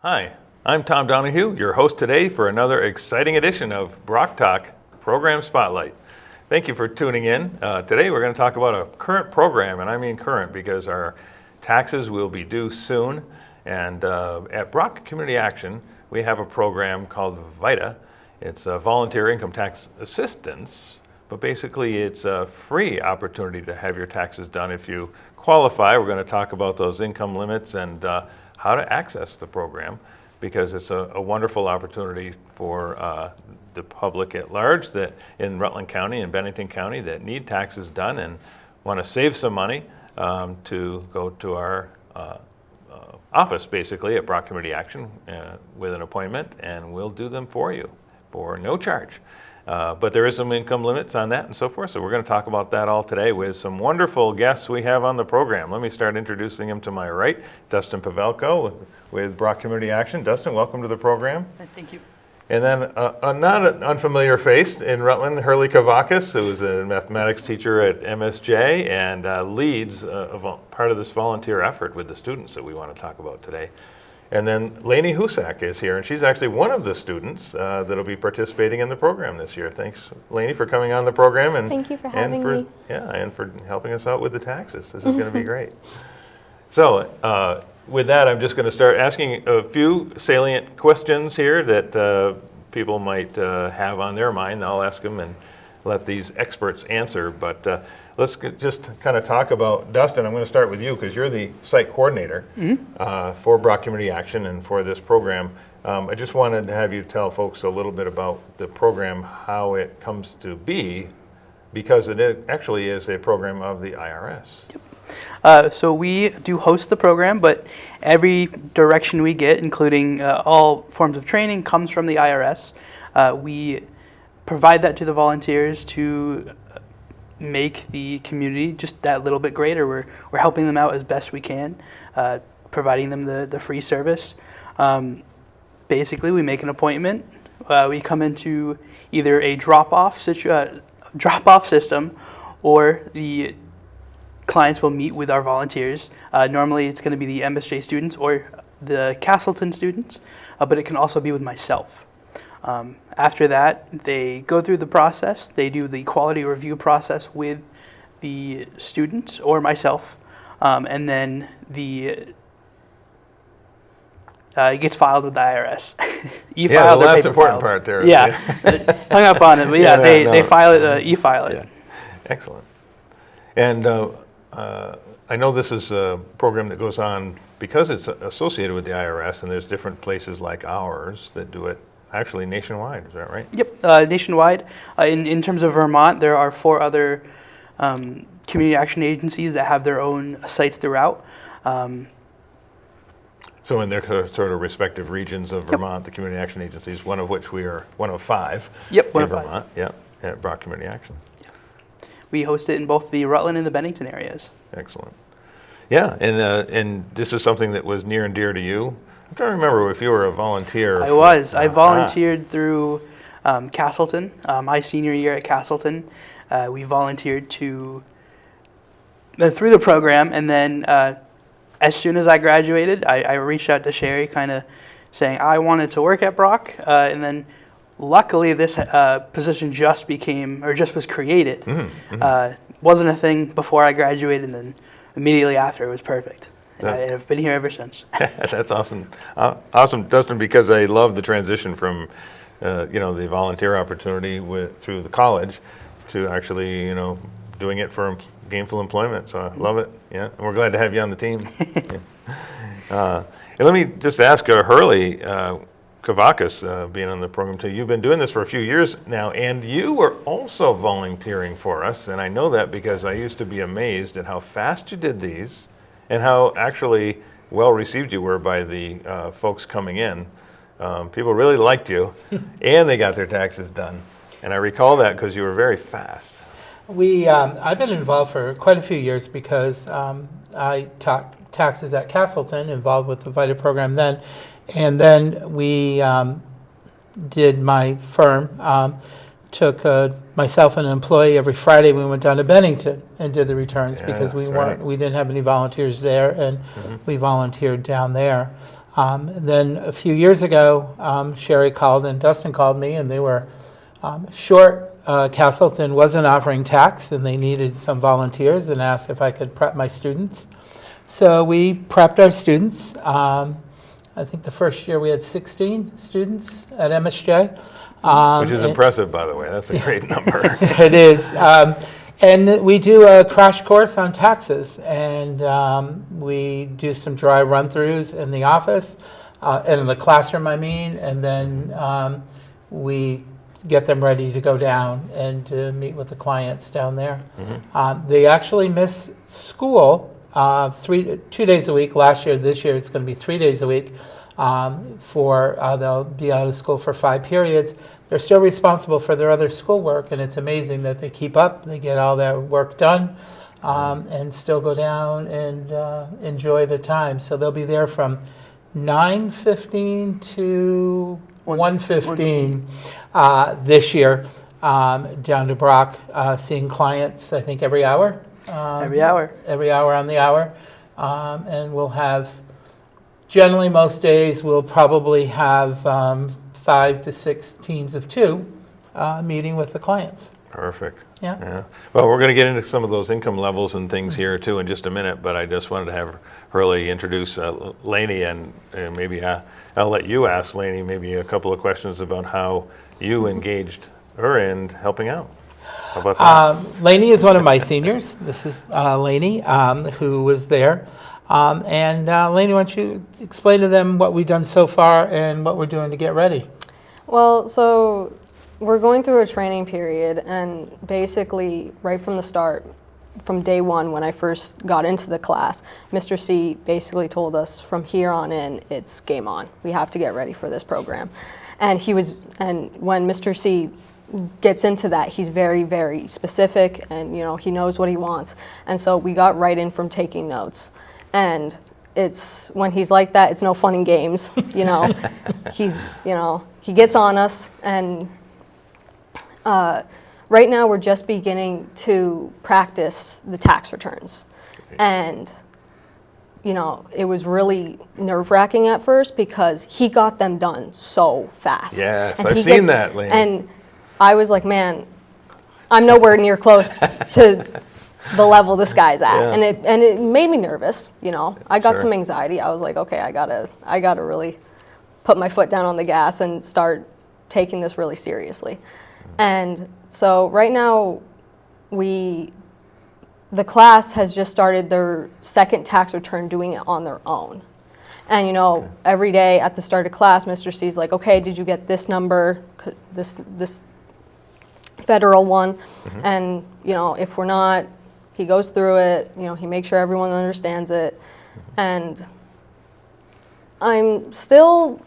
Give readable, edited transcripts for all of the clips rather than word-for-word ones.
Hi, I'm Tom Donahue, your host today for another exciting edition of BROC Talk Program Spotlight. Thank you for tuning in. Today we're going to talk about a current program, and I mean current because our taxes will be due soon. And at BROC Community Action, we have a program called VITA. It's a volunteer income tax assistance, but basically it's a free opportunity to have your taxes done if you qualify. We're going to talk about those income limits and how to access the program, because it's a wonderful opportunity for the public at large that in Rutland County and Bennington County that need taxes done and want to save some money to go to our office basically at BROC Community Action with an appointment, and we'll do them for you for no charge. But there is some income limits on that and so forth, so we're going to talk about that all today with some wonderful guests we have on the program. Let me start introducing them to my right, Dustin Pavelko with BROC Community Action. Dustin, welcome to the program. Thank you. And then not an unfamiliar face in Rutland, Hurley Kavakis, who is a mathematics teacher at MSJ and leads part of this volunteer effort with the students that we want to talk about today. And then Lainey Husak is here, and she's actually one of the students that'll be participating in the program this year. Thanks, Lainey, for coming on the program. And thank you for having me. Yeah, and for helping us out with the taxes. This is going to be great. So with that, I'm just going to start asking a few salient questions here that people might have on their mind. I'll ask them and let these experts answer, but let's just kind of talk about, Dustin, I'm going to start with you because you're the site coordinator for BROC Community Action and for this program. I just wanted to have you tell folks a little bit about the program, how it comes to be, because it actually is a program of the IRS. Yep. So we do host the program, but every direction we get, including all forms of training, comes from the IRS. We provide that to the volunteers to make the community just that little bit greater. We're helping them out as best we can, providing them the free service. Basically, we make an appointment. We come into either a drop-off system, or the clients will meet with our volunteers. Normally, it's going to be the MSJ students or the Castleton students, but it can also be with myself. After that, they go through the process. They do the quality review process with the students or myself, and then it gets filed with the IRS. The last important part there. Yeah, hung up on it, but they file it, e-file it. Yeah. Excellent. And I know this is a program that goes on because it's associated with the IRS, and there's different places like ours that do it actually nationwide. Is that right? Yep, nationwide. In terms of Vermont, there are 4 other community action agencies that have their own sites throughout. So in their sort of respective regions of Vermont, the community action agencies, one of which we are one of 5 yep, in Vermont. Yep, at BROC Community Action. We host it in both the Rutland and the Bennington areas. Excellent. Yeah, and this is something that was near and dear to you. I'm trying to remember if you were a volunteer. I was. I volunteered through Castleton. My senior year at Castleton, we volunteered through the program, and then as soon as I graduated, I reached out to Sherry, kind of saying I wanted to work at BROC, and then luckily this position just was created. Wasn't a thing before I graduated, and then immediately after it was perfect. And I've been here ever since. That's awesome. Awesome, Dustin, because I love the transition from, the volunteer opportunity through the college to actually, doing it for gainful employment. So I love it. Yeah, and we're glad to have you on the team. And let me just ask Hurley Kavakis, being on the program too. You've been doing this for a few years now, and you were also volunteering for us. And I know that because I used to be amazed at how fast you did these, and how actually well received you were by the folks coming in. People really liked you, and they got their taxes done. And I recall that because you were very fast. I've been involved for quite a few years because I taught taxes at Castleton, involved with the VITA program then. And then we did my firm, took myself and an employee every Friday. We went down to Bennington and did the returns because we didn't have any volunteers there, and we volunteered down there. And then a few years ago, Sherry called and Dustin called me, and they were short. Castleton wasn't offering tax, and they needed some volunteers and asked if I could prep my students. So we prepped our students. I think the first year we had 16 students at MSJ. Which is impressive, by the way. That's a great number. It is. And we do a crash course on taxes, and we do some dry run-throughs in the office, and in the classroom, I mean, and then we get them ready to go down and to meet with the clients down there. They actually miss school 2 days a week. Last year, this year, it's going to be 3 days a week. They'll be out of school for 5 periods. They're still responsible for their other schoolwork, and it's amazing that they keep up. They get all their work done, and still go down and enjoy the time. So they'll be there from 9:15 to 1:15 this year, down to BROC, seeing clients, I think, every hour. Every hour. Every hour on the hour. And we'll have, generally most days, we'll probably have 5 to 6 teams of 2 meeting with the clients. Perfect. Yeah. Well, we're going to get into some of those income levels and things here too in just a minute, but I just wanted to have Hurley introduce Lainey, and maybe I'll let you ask Lainey maybe a couple of questions about how you engaged her in helping out. How about that? Lainey is one of my seniors. This is Lainey, who was there. And Lainey, why don't you explain to them what we've done so far and what we're doing to get ready? Well, so we're going through a training period, and basically right from the start, from day one when I first got into the class, Mr. C basically told us from here on in, it's game on. We have to get ready for this program. And when Mr. C gets into that, he's very, very specific, and he knows what he wants. And so we got right in from taking notes. And it's when he's like that, it's no fun and games. He gets on us, and right now we're just beginning to practice the tax returns. And it was really nerve-wracking at first because he got them done so fast. Yes, and I've seen that, Lainey. And I was like, man, I'm nowhere near close to the level this guy's at. Yeah. And it made me nervous, I got Sure. some anxiety. I was like, okay, I gotta really put my foot down on the gas and start taking this really seriously. And so right now the class has just started their second tax return doing it on their own. And every day at the start of class, Mr. C's like, okay, did you get this number, this federal one? And if we're not, he goes through it, he makes sure everyone understands it. And I'm still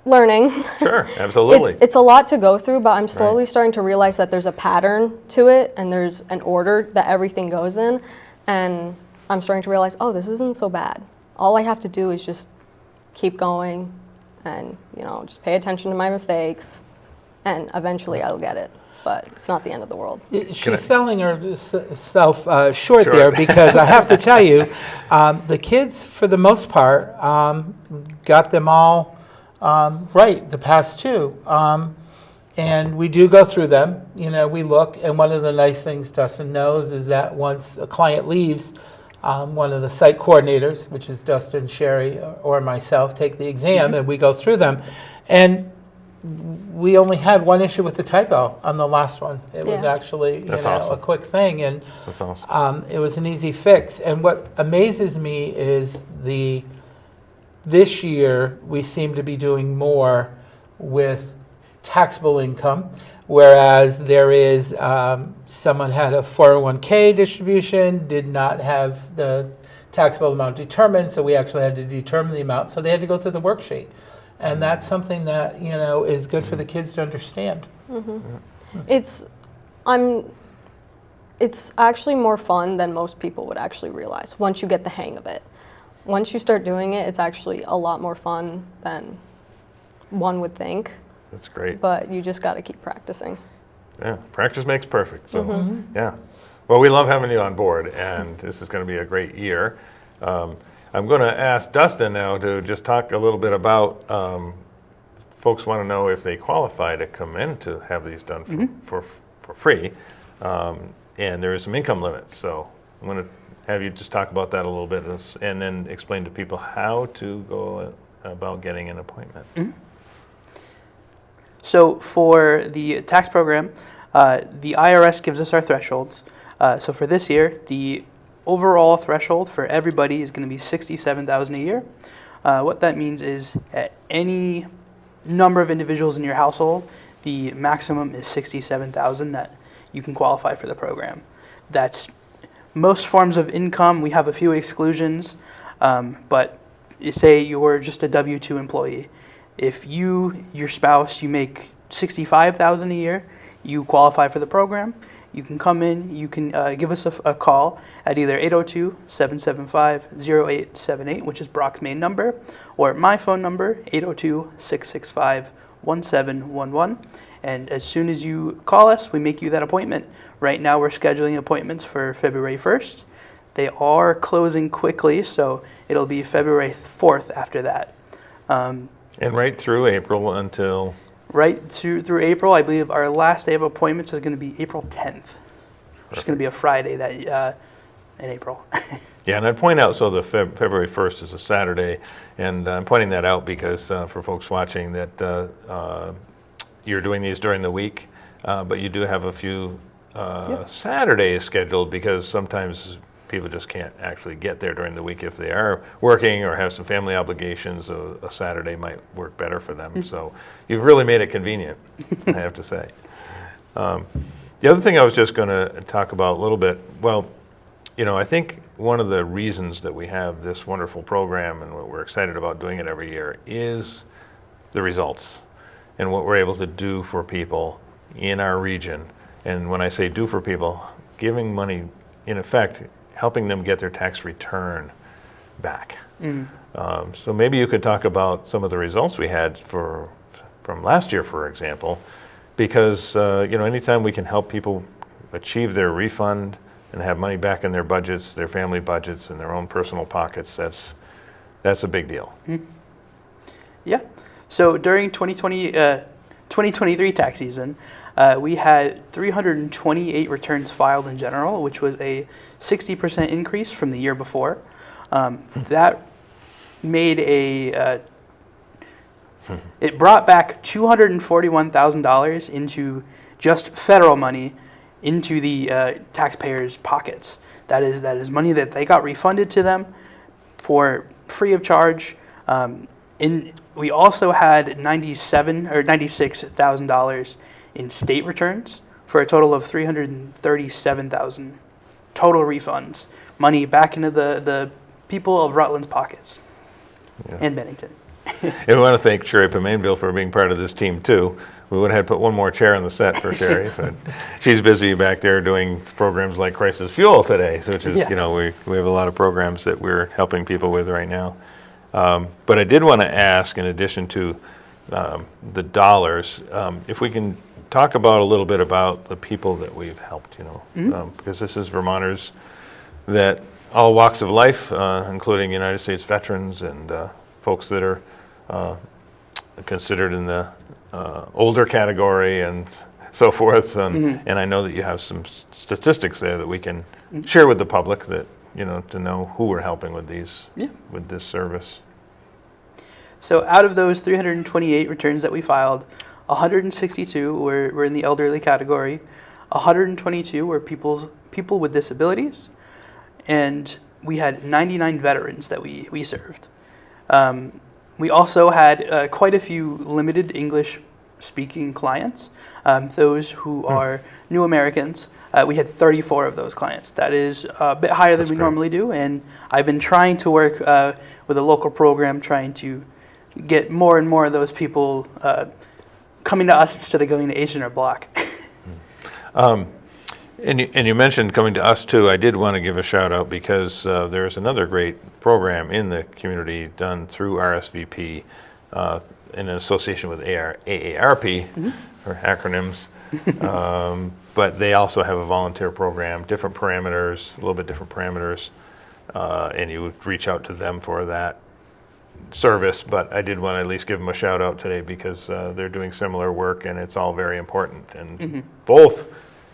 learning. Sure, absolutely. It's a lot to go through, but I'm slowly starting to realize that there's a pattern to it, and there's an order that everything goes in. And I'm starting to realize, oh, this isn't so bad. All I have to do is just keep going and, just pay attention to my mistakes, and eventually I'll get it. But it's not the end of the world. She's selling herself short there, because I have to tell you, the kids, for the most part, got them all right, the past 2. And we do go through them. We look, and one of the nice things Dustin knows is that once a client leaves, one of the site coordinators, which is Dustin, Sherry, or myself, take the exam, and we go through them. And we only had one issue with the typo on the last one. It was actually awesome. a quick thing, and That's awesome. it was an easy fix. And what amazes me is this year we seem to be doing more with taxable income, whereas there is someone had a 401k distribution, did not have the taxable amount determined, so we actually had to determine the amount, so they had to go through the worksheet. And that's something that is good for the kids to understand. It's actually more fun than most people would actually realize once you get the hang of it. Once you start doing it, it's actually a lot more fun than one would think. That's great. But you just got to keep practicing. Yeah, practice makes perfect. So, yeah. Well, we love having you on board, and this is going to be a great year. I'm going to ask Dustin now to just talk a little bit about, folks want to know if they qualify to come in to have these done for free. And there is some income limits. So I'm going to have you just talk about that a little bit and then explain to people how to go about getting an appointment. So for the tax program, the IRS gives us our thresholds. So for this year, the overall threshold for everybody is going to be $67,000 a year. What that means is at any number of individuals in your household, the maximum is $67,000 that you can qualify for the program. That's most forms of income. We have a few exclusions, but say you're just a W-2 employee. If your spouse, you make $65,000 a year, you qualify for the program. You can come in, you can give us a call at either 802-775-0878, which is BROC's main number, or my phone number, 802-665-1711. And as soon as you call us, we make you that appointment. Right now we're scheduling appointments for February 1st. They are closing quickly, so it'll be February 4th after that. And right through April until? Right through April. I believe our last day of appointments is going to be April 10th. Which is going to be a Friday that in April. Yeah, and I'd point out, so the February 1st is a Saturday, and I'm pointing that out because for folks watching that you're doing these during the week, but you do have a few Saturdays scheduled because sometimes people just can't actually get there during the week if they are working or have some family obligations. A Saturday might work better for them. So you've really made it convenient, I have to say. The other thing I was just going to talk about a little bit, well, I think one of the reasons that we have this wonderful program and what we're excited about doing it every year is the results and what we're able to do for people in our region. And when I say do for people, giving money, in effect, helping them get their tax return back. So maybe you could talk about some of the results we had from last year, for example, because anytime we can help people achieve their refund and have money back in their budgets, their family budgets, and their own personal pockets, that's a big deal. Yeah. So during 2023 tax season, we had 328 returns filed in general, which was a 60% increase from the year before. That made it brought back $241,000 into just federal money into the taxpayers' pockets. That is money that they got refunded to them for free of charge. We also had $96,000 in state returns for a total of $337,000 total refunds, money back into the people of Rutland's pockets and Bennington. And we want to thank Sherry Pemainville for being part of this team too. We would have had to put one more chair on the set for Sherry, but she's busy back there doing programs like Crisis Fuel today, so which is, we have a lot of programs that we're helping people with right now. But I did want to ask, in addition to the dollars, if we can talk about a little bit about the people that we've helped, because this is Vermonters that all walks of life, including United States veterans and folks that are considered in the older category and so forth. And I know that you have some statistics there that we can share with the public that, to know who we're helping with with this service. So out of those 328 returns that we filed, 162 were in the elderly category, 122 were people with disabilities, and we had 99 veterans that we served. We also had quite a few limited English-speaking clients, those who are new Americans. We had 34 of those clients. That is a bit higher than we normally do, and I've been trying to work with a local program, trying to get more and more of those people coming to us instead of going to Asian or Block. And you mentioned coming to us too. I did want to give a shout out because there's another great program in the community done through RSVP in association with AARP, or acronyms. But they also have a volunteer program, different parameters, a little bit different parameters. and you would reach out to them for that service. But I did want to at least give them a shout out today because they're doing similar work, and it's all very important. And both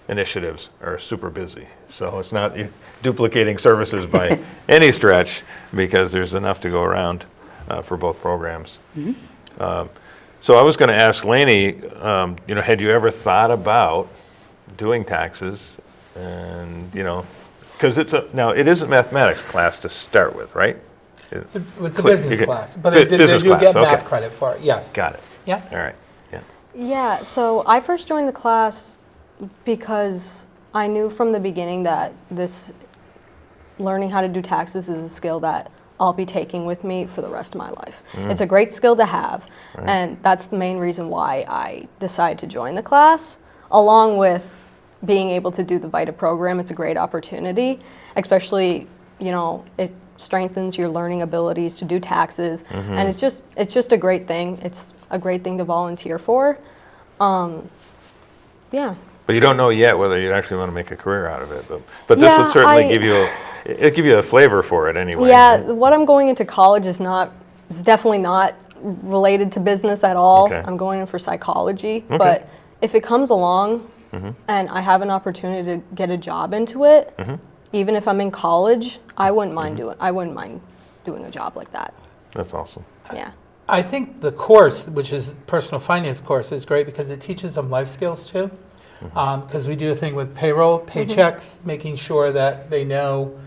initiatives are super busy, so it's not duplicating services by any stretch, because there's enough to go around for both programs. So I was going to ask Lainey, had you ever thought about doing taxes? And because now it isn't mathematics class to start with, right? It's a business class, but they business do class, get okay. math credit for it, yes. Got it. Yeah. All right. Yeah. Yeah, so I first joined the class because I knew from the beginning that learning how to do taxes is a skill that I'll be taking with me for the rest of my life. It's a great skill to have, and that's the main reason why I decided to join the class, along with being able to do the VITA program. It's a great opportunity, especially, it strengthens your learning abilities to do taxes, and it's just a great thing. It's a great thing to volunteer for. Yeah. But you don't know yet whether you actually want to make a career out of it. But this would certainly give you a flavor for it anyway. Yeah, what I'm going into college is definitely not related to business at all. Okay. I'm going in for psychology. Okay. But if it comes along and I have an opportunity to get a job into it, even if I'm in college, I wouldn't mind doing a job like that. That's awesome. Yeah. I think the course, which is personal finance course, is great because it teaches them life skills too. Because we do a thing with payroll, paychecks, making sure that they know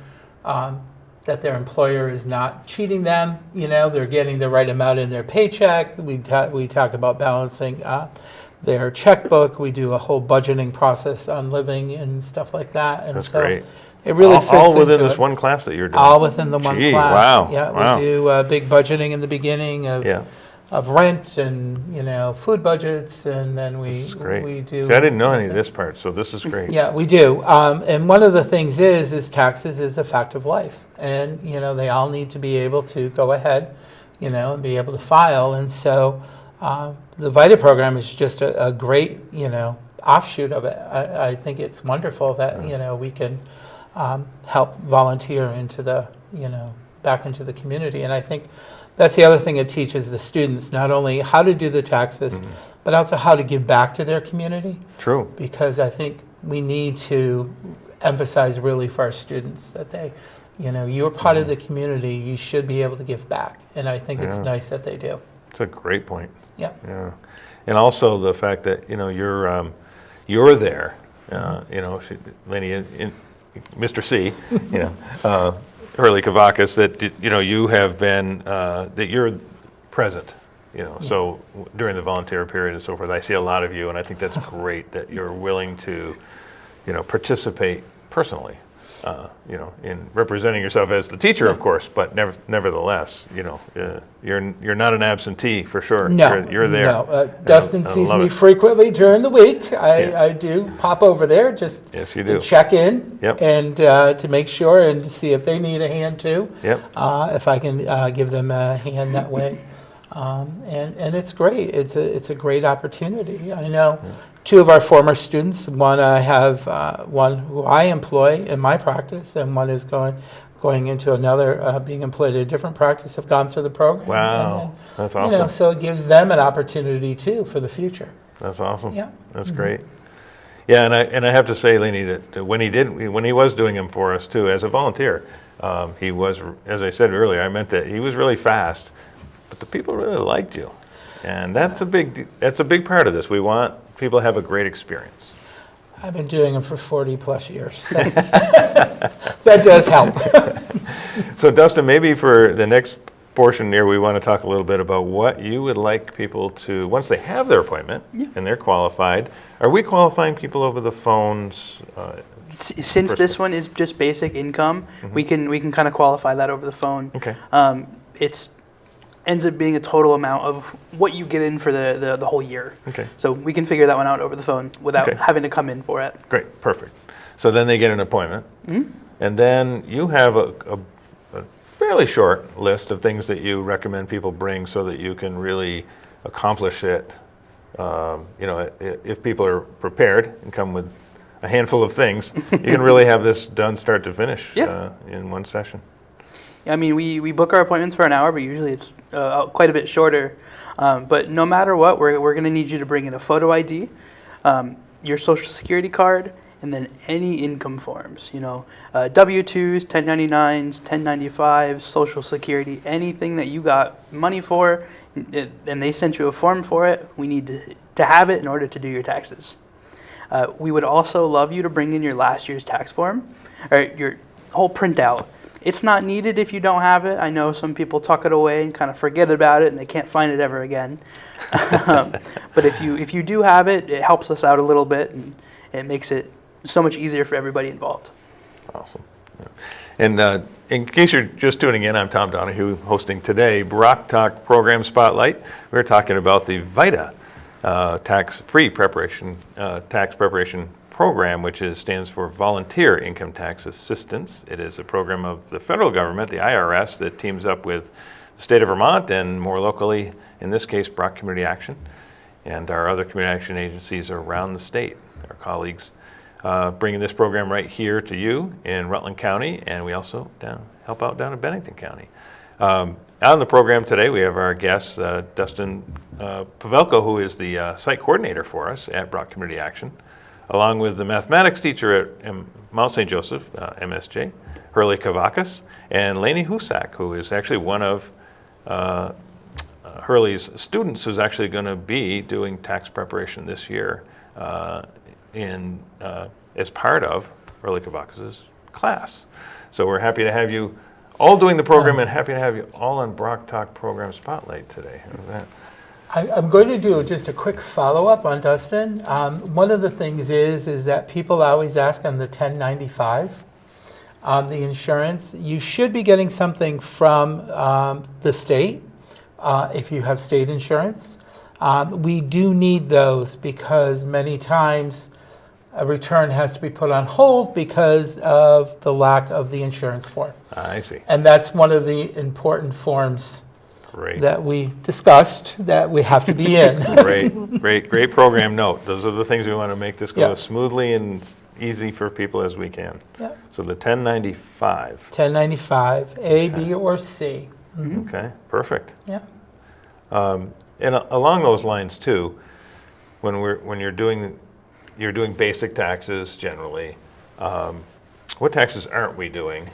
that their employer is not cheating them. They're getting the right amount in their paycheck. We talk about balancing their checkbook. We do a whole budgeting process on living and stuff like that. And That's so great. It really fits all within into this it. one class that you're doing. All within the one Gee, class. wow. Yeah, Wow. we do big budgeting in the beginning Yeah. of rent and food budgets, and then This is great. we do. See, I didn't know any of this part, so this is great. Yeah, we do. And one of the things is taxes is a fact of life, and they all need to be able to go ahead, and be able to file. And so the VITA program is just a great offshoot of it. I think it's wonderful that we can help volunteer into the back into the community, and I think that's the other thing it teaches the students, not only how to do the taxes, but also how to give back to their community. True. Because I think we need to emphasize really for our students that you're part of the community, you should be able to give back. And I think it's nice that they do. It's a great point. Yeah. Yeah. And also the fact that, you're there, Lenny, Mr. C, Hurley Kavakis, that you have been that you're present, so during the volunteer period and so forth. I see a lot of you, and I think that's great that you're willing to participate personally, in representing yourself as the teacher, of course, but nevertheless, you're not an absentee for sure. No, you're there. No. Dustin I sees love me it. frequently during the week. I do pop over there just Yes, you to do. check in Yep. and to make sure and to see if they need a hand too. Yep. If I can give them a hand that way. And it's great. It's a great opportunity. I know two of our former students. One I have one who I employ in my practice, and one is going into another being employed at a different practice. Have gone through the program. Wow, And that's awesome. so it gives them an opportunity too for the future. That's awesome. Yeah. That's great. Yeah, and I have to say, Lenny, that when he was doing them for us too, as a volunteer, he was, as I said earlier, I meant that he was really fast, but the people really liked you, and that's a big part of this. We want people to have a great experience. I've been doing them for 40 plus years. So that does help. So Dustin, maybe for the next portion here, we want to talk a little bit about what you would like people to, once they have their appointment and they're qualified, are we qualifying people over the phones? Since this one is just basic income, we can kind of qualify that over the phone. Okay. It's ends up being a total amount of what you get in for the whole year. Okay. So we can figure that one out over the phone without Okay. having to come in for it. Great, perfect. So then they get an appointment, and then you have a fairly short list of things that you recommend people bring so that you can really accomplish it. If people are prepared and come with a handful of things, you can really have this done start to finish in one session. I mean, we book our appointments for an hour, but usually it's quite a bit shorter. But no matter what, we're going to need you to bring in a photo ID, your social security card, and then any income forms, W-2s, 1099s, 1095s, social security, anything that you got money for, and they sent you a form for it, we need to have it in order to do your taxes. We would also love you to bring in your last year's tax form, or your whole printout. It's not needed if you don't have it. I know some people tuck it away and kind of forget about it, and they can't find it ever again. But if you do have it, it helps us out a little bit, and it makes it so much easier for everybody involved. Awesome. Yeah. And in case you're just tuning in, I'm Tom Donahue, hosting today BROC Talk Program Spotlight. We're talking about the VITA tax-free preparation, tax preparation program, which stands for Volunteer Income Tax Assistance. It is a program of the federal government, the IRS, that teams up with the state of Vermont and more locally, in this case, BROC Community Action, and our other community action agencies around the state, our colleagues, bringing this program right here to you in Rutland County, and we also help out down in Bennington County. On the program today, we have our guest, Dustin Pavelko, who is the site coordinator for us at BROC Community Action, along with the mathematics teacher at Mount St. Joseph, MSJ, Hurley Kavakis, and Lainey Husak, who is actually one of Hurley's students who's actually going to be doing tax preparation this year as part of Hurley Kavakis' class. So we're happy to have you all doing the program and happy to have you all on BROC Talk Program Spotlight today. How's that? I'm going to do just a quick follow-up on Dustin. One of the things is that people always ask on the 1095, the insurance. You should be getting something from the state if you have state insurance. We do need those because many times a return has to be put on hold because of the lack of the insurance form. I see. And that's one of the important forms Great. that we discussed that we have to be in. Great program note. Those are the things we want to make this go Yeah. as smoothly and easy for people as we can. Yeah. So the 1095. 1095, A, B, or C. Okay, perfect. Yeah. And along those lines too, when you're doing basic taxes generally, what taxes aren't we doing?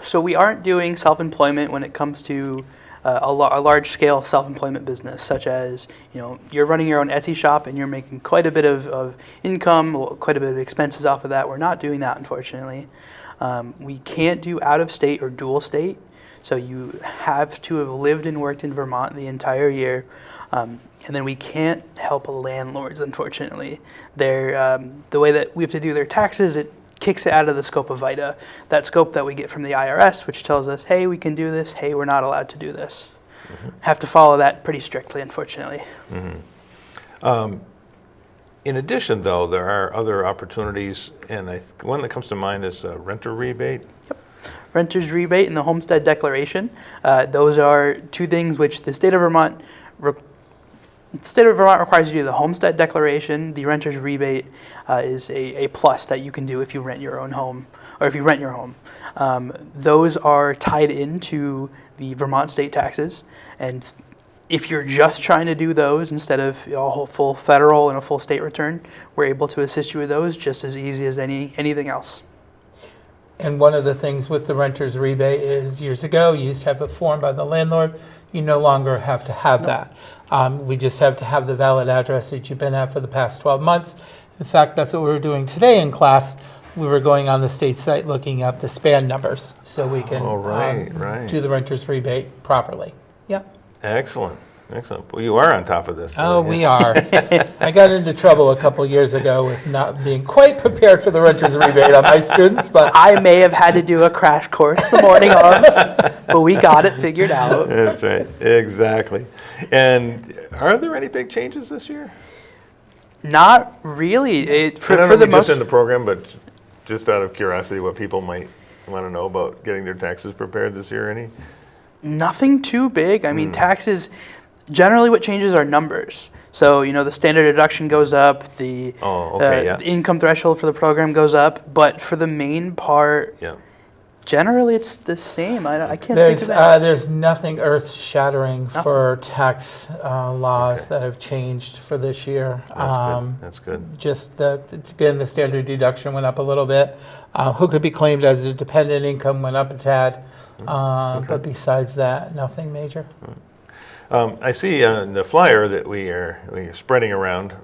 So we aren't doing self-employment when it comes to a large-scale self-employment business, such as, you're running your own Etsy shop and you're making quite a bit of income, quite a bit of expenses off of that. We're not doing that, unfortunately. We can't do out-of-state or dual state, so you have to have lived and worked in Vermont the entire year. And then we can't help landlords, unfortunately. The way that we have to do their taxes, it kicks it out of the scope of VITA, that scope that we get from the IRS, which tells us, hey, we can do this, hey, we're not allowed to do this. Have to follow that pretty strictly, unfortunately. In addition, though, there are other opportunities, and one that comes to mind is renter rebate. Yep. Renter's rebate and the homestead declaration. Those are two things which the state of Vermont requires you to do. The homestead declaration, the renter's rebate is a plus that you can do if you rent your own home, or if you rent your home. Those are tied into the Vermont state taxes, and if you're just trying to do those instead of a whole full federal and a full state return, we're able to assist you with those just as easy as anything else. And one of the things with the renter's rebate is years ago, you used to have a form by the landlord. You no longer have to have that. We just have to have the valid address that you've been at for the past 12 months. In fact, that's what we were doing today in class. We were going on the state site looking up the span numbers so we can do the renter's rebate properly. Yeah. Excellent. Well, you are on top of this. Oh, we are. I got into trouble a couple years ago with not being quite prepared for the renter's rebate on my students, but I may have had to do a crash course the morning of, but we got it figured out. That's right. Exactly. And are there any big changes this year? Not really. For the most just in the program, but just out of curiosity, what people might want to know about getting their taxes prepared this year. Any? Nothing too big. I mean, taxes. Generally, what changes are numbers. So, the standard deduction goes up, the income threshold for the program goes up, but for the main part, Generally, it's the same. I can't think There's of it. there's nothing earth-shattering Nothing. for tax laws Okay. that have changed for this year. That's good. Just again, the standard deduction went up a little bit. Who could be claimed as a dependent income went up a tad. But besides that, nothing major. I see the flyer that we're spreading around,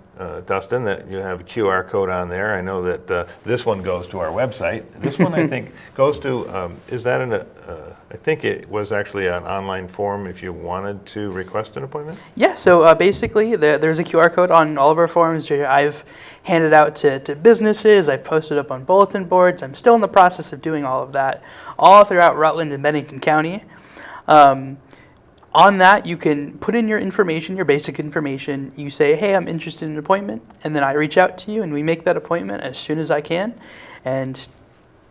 Dustin, that you have a QR code on there. I know that this one goes to our website. This one, I think, goes to, is that I think it was actually an online form if you wanted to request an appointment? Yeah, so basically there's a QR code on all of our forms. I've handed out to businesses, I've posted up on bulletin boards. I'm still in the process of doing all of that, all throughout Rutland and Bennington County. On that, you can put in your information, your basic information. You say, hey, I'm interested in an appointment, and then I reach out to you, and we make that appointment as soon as I can. And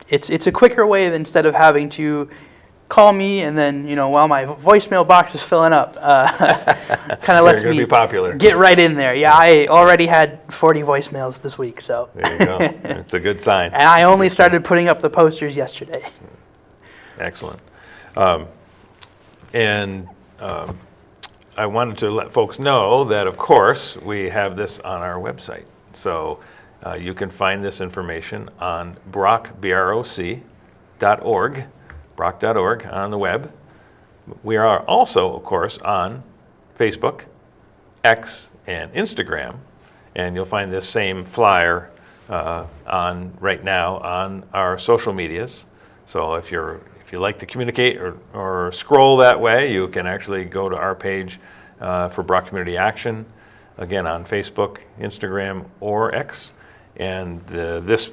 it's a quicker way than instead of having to call me and then, while my voicemail box is filling up, kind of lets You're gonna me be popular. get right in there. Yeah, I already had 40 voicemails this week, so. There you go. It's a good sign. And I only started putting up the posters yesterday. Excellent. I wanted to let folks know that, of course, we have this on our website. So you can find this information on BROC.org, BROC.org on the web. We are also, of course, on Facebook, X, and Instagram. And you'll find this same flyer right now on our social medias. So if you like to communicate or scroll that way, you can actually go to our page for BROC Community Action, again on Facebook, Instagram, or X. And this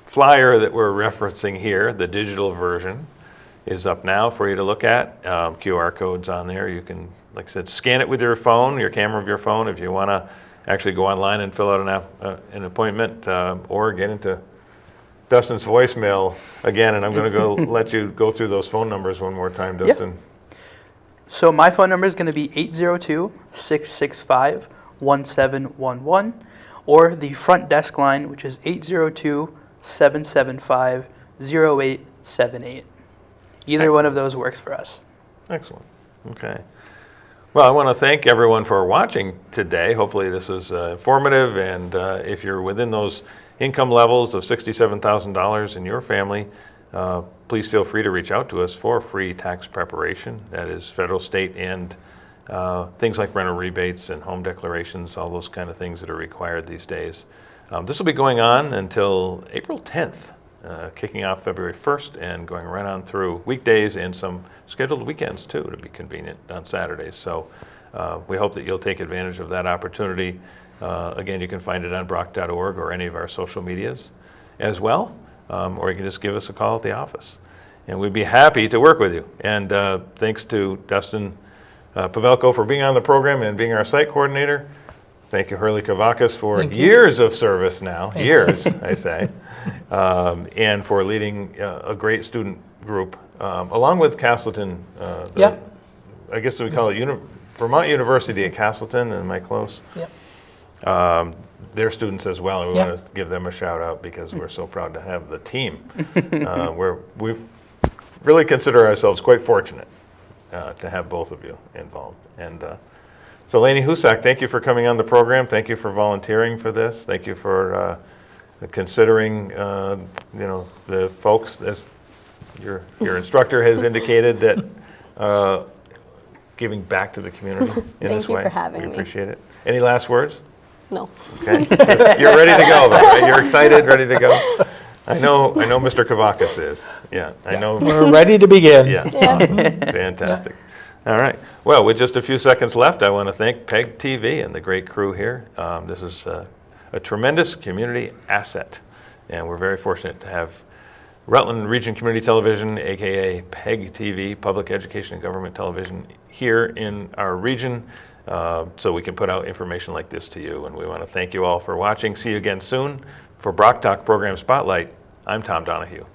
flyer that we're referencing here, the digital version, is up now for you to look at. QR codes on there. You can, like I said, scan it with your phone, your camera of your phone, if you want to actually go online and fill out an appointment or get into Dustin's voicemail again, and I'm going to go let you go through those phone numbers one more time, Dustin. So my phone number is going to be 802-665-1711, or the front desk line, which is 802-775-0878. Either one of those works for us. Excellent. Okay. Well, I want to thank everyone for watching today. Hopefully this is informative, and if you're within those income levels of $67,000 in your family, please feel free to reach out to us for free tax preparation. That is federal, state, and things like rental rebates and home declarations, all those kind of things that are required these days. This will be going on until April 10th, kicking off February 1st and going right on through weekdays and some scheduled weekends too, to be convenient on Saturdays. So we hope that you'll take advantage of that opportunity. Again, you can find it on BROC.org or any of our social medias as well, or you can just give us a call at the office. And we'd be happy to work with you. And thanks to Dustin Pavelko for being on the program and being our site coordinator. Thank you, Hurley Kavakis, for years of service now, years, I say, and for leading a great student group, along with Castleton. I guess we call it Vermont University at Castleton, and am I close? Yep. Their students as well, and we want to give them a shout out because we're so proud to have the team. We really consider ourselves quite fortunate to have both of you involved. And so Lainey Husak, thank you for coming on the program. Thank you for volunteering for this. Thank you for considering the folks, as your instructor has indicated, that giving back to the community in this way. Thank you for having me. We appreciate it. Any last words? No. Okay. You're ready to go, though, right? You're excited, ready to go? I know Mr. Kavakis is. Yeah, I know. We're ready to begin. Yeah, awesome. Fantastic. All right. Well, with just a few seconds left, I want to thank PEG TV and the great crew here. This is a tremendous community asset, and we're very fortunate to have Rutland Region Community Television, aka PEG TV, Public Education and Government Television, here in our region, so we can put out information like this to you. And we want to thank you all for watching. See you again soon. For BROC Talk Program Spotlight, I'm Tom Donahue.